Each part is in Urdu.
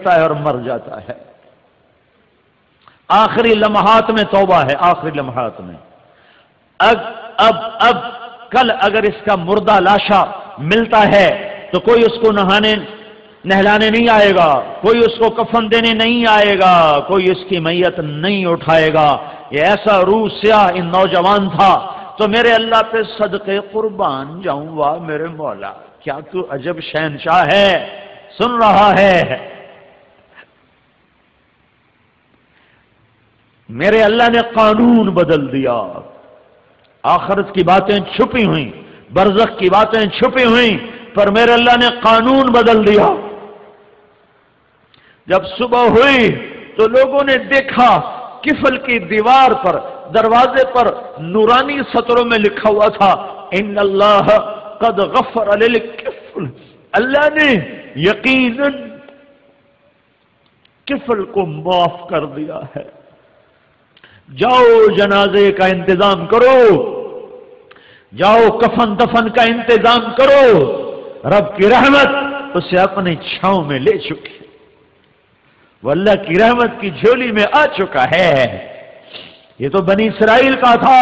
ہے اور مر جاتا ہے۔ آخری لمحات میں توبہ ہے، آخری لمحات میں۔ اب کل اگر اس کا مردہ لاشا ملتا ہے تو کوئی اس کو نہلانے نہیں آئے گا، کوئی اس کو کفن دینے نہیں آئے گا، کوئی اس کی میت نہیں اٹھائے گا۔ یہ ایسا روح سیاہ ان نوجوان تھا۔ تو میرے اللہ پہ صدقے قربان جاؤں، واہ میرے مولا کیا تو عجب شہنشاہ ہے، سن رہا ہے۔ میرے اللہ نے قانون بدل دیا، آخرت کی باتیں چھپی ہوئیں، برزخ کی باتیں چھپی ہوئیں، پر میرے اللہ نے قانون بدل دیا۔ جب صبح ہوئی تو لوگوں نے دیکھا کفل کی دیوار پر، دروازے پر نورانی سطروں میں لکھا ہوا تھا ان اللہ قد غفر للکفل، اللہ نے یقیناً کفل کو معاف کر دیا ہے۔ جاؤ جنازے کا انتظام کرو، جاؤ کفن دفن کا انتظام کرو، رب کی رحمت اسے اپنے چھاؤں میں لے چکی، وہ اللہ کی رحمت کی جھولی میں آ چکا ہے۔ یہ تو بنی اسرائیل کا تھا،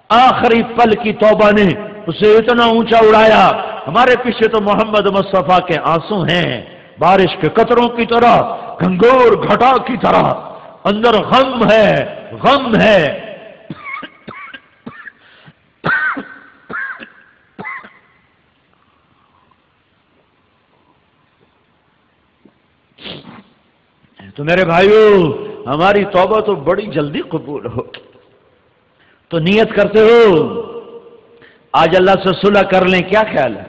آخری پل کی توبہ نے اسے اتنا اونچا اڑایا۔ ہمارے پیچھے تو محمد مصطفیٰ کے آنسو ہیں، بارش کے قطروں کی طرح، گھنگور گھٹا کی طرح، اندر غم ہے، غم ہے۔ تو میرے بھائیو، ہماری توبہ تو بڑی جلدی قبول ہوگی۔ تو نیت کرتے ہو آج اللہ سے صلح کر لیں، کیا خیال ہے؟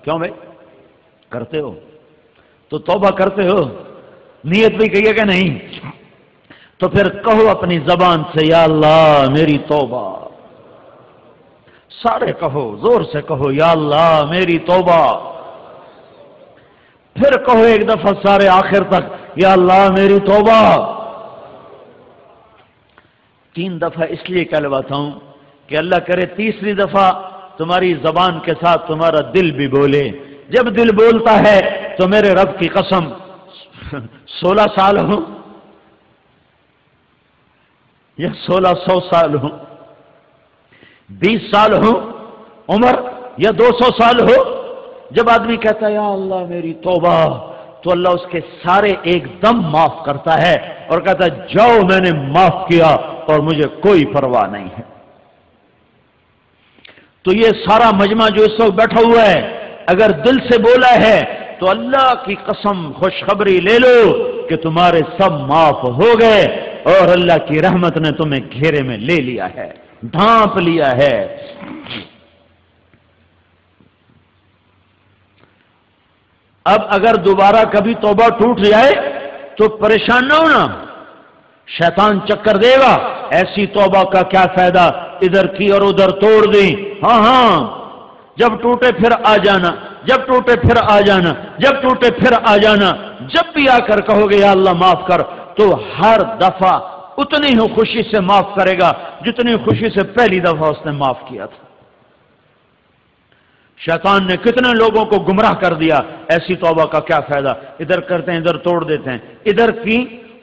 کیوں بھائی کرتے ہو تو توبہ کرتے ہو، نیت بھی کہیے کہ نہیں؟ تو پھر کہو اپنی زبان سے یا اللہ میری توبہ، سارے کہو، زور سے کہو یا اللہ میری توبہ، پھر کہو ایک دفعہ سارے آخر تک یا اللہ میری توبہ۔ 3 دفعہ اس لیے کہلواتا ہوں کہ اللہ کرے تیسری دفعہ تمہاری زبان کے ساتھ تمہارا دل بھی بولے۔ جب دل بولتا ہے تو میرے رب کی قسم 16 سال ہوں یا 1600 سال ہوں، 20 سال ہوں عمر یا 200 سال ہو، جب آدمی کہتا ہے یا اللہ میری توبہ تو اللہ اس کے سارے ایک دم معاف کرتا ہے اور کہتا ہے جاؤ میں نے معاف کیا اور مجھے کوئی پرواہ نہیں ہے۔ تو یہ سارا مجمع جو اس وقت بیٹھا ہوا ہے اگر دل سے بولا ہے تو اللہ کی قسم خوشخبری لے لو کہ تمہارے سب معاف ہو گئے اور اللہ کی رحمت نے تمہیں گھیرے میں لے لیا ہے، ڈھانپ لیا ہے۔ اب اگر دوبارہ کبھی توبہ ٹوٹ جائے تو پریشان نہ ہونا، شیطان چکر دے گا، ایسی توبہ کا کیا فائدہ، ادھر کی اور ادھر توڑ دی۔ ہاں جب ٹوٹے پھر آ جانا، جب ٹوٹے پھر آ جانا، جب ٹوٹے پھر آ جانا۔ جب بھی آ کر کہو گے یا اللہ معاف کر تو ہر دفعہ اتنی ہی خوشی سے معاف کرے گا جتنی خوشی سے پہلی دفعہ اس نے معاف کیا تھا۔ شیطان نے کتنے لوگوں کو گمراہ کر دیا، ایسی توبہ کا کیا فائدہ، ادھر کرتے ہیں ادھر توڑ دیتے ہیں، ادھر کی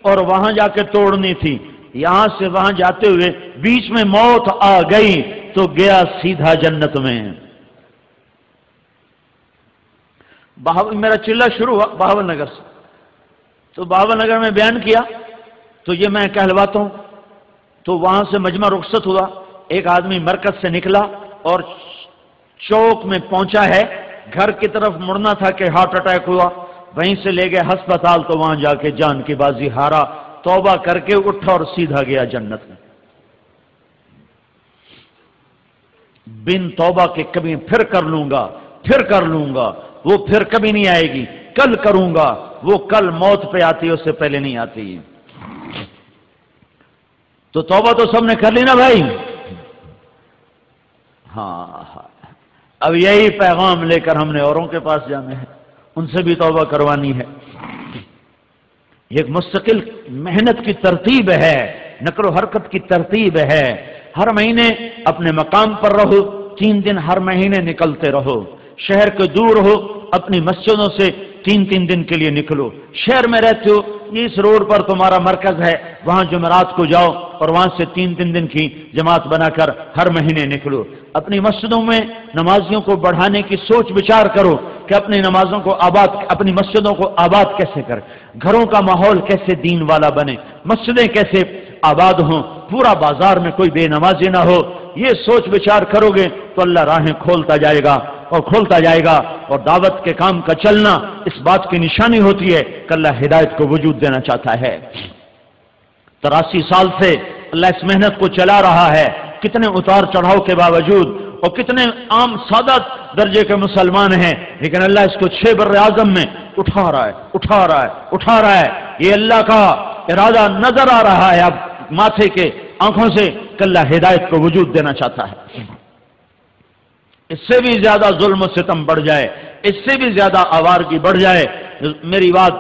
اور وہاں جا کے توڑنی تھی، یہاں سے وہاں جاتے ہوئے بیچ میں موت آ گئی تو گیا سیدھا جنت میں۔ میرا چلہ شروع ہوا بہاول نگر سے، تو بہاول نگر میں بیان کیا تو یہ میں کہلواتا ہوں، تو وہاں سے مجمع رخصت ہوا، ایک آدمی مرکز سے نکلا اور چوک میں پہنچا ہے، گھر کی طرف مڑنا تھا کہ ہارٹ اٹیک ہوا، وہیں سے لے گئے ہسپتال، تو وہاں جا کے جان کی بازی ہارا، توبہ کر کے اٹھا اور سیدھا گیا جنت میں۔ بن توبہ کے کبھی پھر کر لوں گا، پھر کر لوں گا، وہ پھر کبھی نہیں آئے گی، کل کروں گا، وہ کل موت پہ آتی ہے، اس سے پہلے نہیں آتی۔ تو توبہ تو سب نے کر لی نا بھائی؟ ہاں، اب یہی پیغام لے کر ہم نے اوروں کے پاس جانا ہے، ان سے بھی توبہ کروانی ہے۔ یہ ایک مستقل محنت کی ترتیب ہے، نقل و حرکت کی ترتیب ہے۔ ہر مہینے اپنے مقام پر رہو، 3 دن ہر مہینے نکلتے رہو، شہر کے دور ہو اپنی مسجدوں سے 3 دن کے لیے نکلو. شہر میں رہتے ہو، اس روڈ پر تمہارا مرکز ہے، وہاں جمعرات کو جاؤ اور وہاں سے 3 دن کی جماعت بنا کر ہر مہینے نکلو. اپنی مسجدوں میں نمازیوں کو بڑھانے کی سوچ بچار کرو کہ اپنی نمازوں کو اپنی مسجدوں کو آباد کیسے کریں، گھروں کا ماحول کیسے دین والا بنے، مسجدیں کیسے آباد ہوں، پورا بازار میں کوئی بے نمازی نہ ہو. یہ سوچ بچار کرو گے تو اللہ راہیں کھولتا جائے گا اور کھولتا جائے گا. اور دعوت کے کام کا چلنا اس بات کی نشانی ہوتی ہے کہ اللہ ہدایت کو وجود دینا چاہتا ہے. 83 سال سے اللہ اس محنت کو چلا رہا ہے، کتنے اتار چڑھاؤ کے باوجود، اور کتنے عام سادہ درجے کے مسلمان ہیں، لیکن اللہ اس کو 6 بر اعظم میں اٹھا رہا ہے، اٹھا رہا ہے، اٹھا رہا ہے. یہ اللہ کا ارادہ نظر آ رہا ہے اب ماتھے کے آنکھوں سے کہ اللہ ہدایت کو وجود دینا چاہتا ہے. اس سے بھی زیادہ ظلم و ستم بڑھ جائے، اس سے بھی زیادہ آوارگی بڑھ جائے، میری بات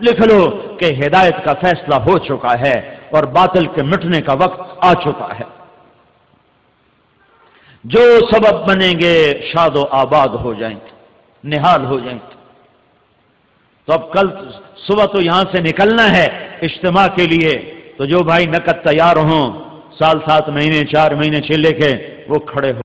لکھ لو کہ ہدایت کا فیصلہ ہو چکا ہے اور باطل کے مٹنے کا وقت آ چکا ہے. جو سبب بنیں گے شاد و آباد ہو جائیں گے، نہال ہو جائیں گے. تو اب کل صبح تو یہاں سے نکلنا ہے اجتماع کے لیے، تو جو بھائی نقد تیار ہوں، سال 7 مہینے 4 مہینے چلے کے وہ کھڑے ہو.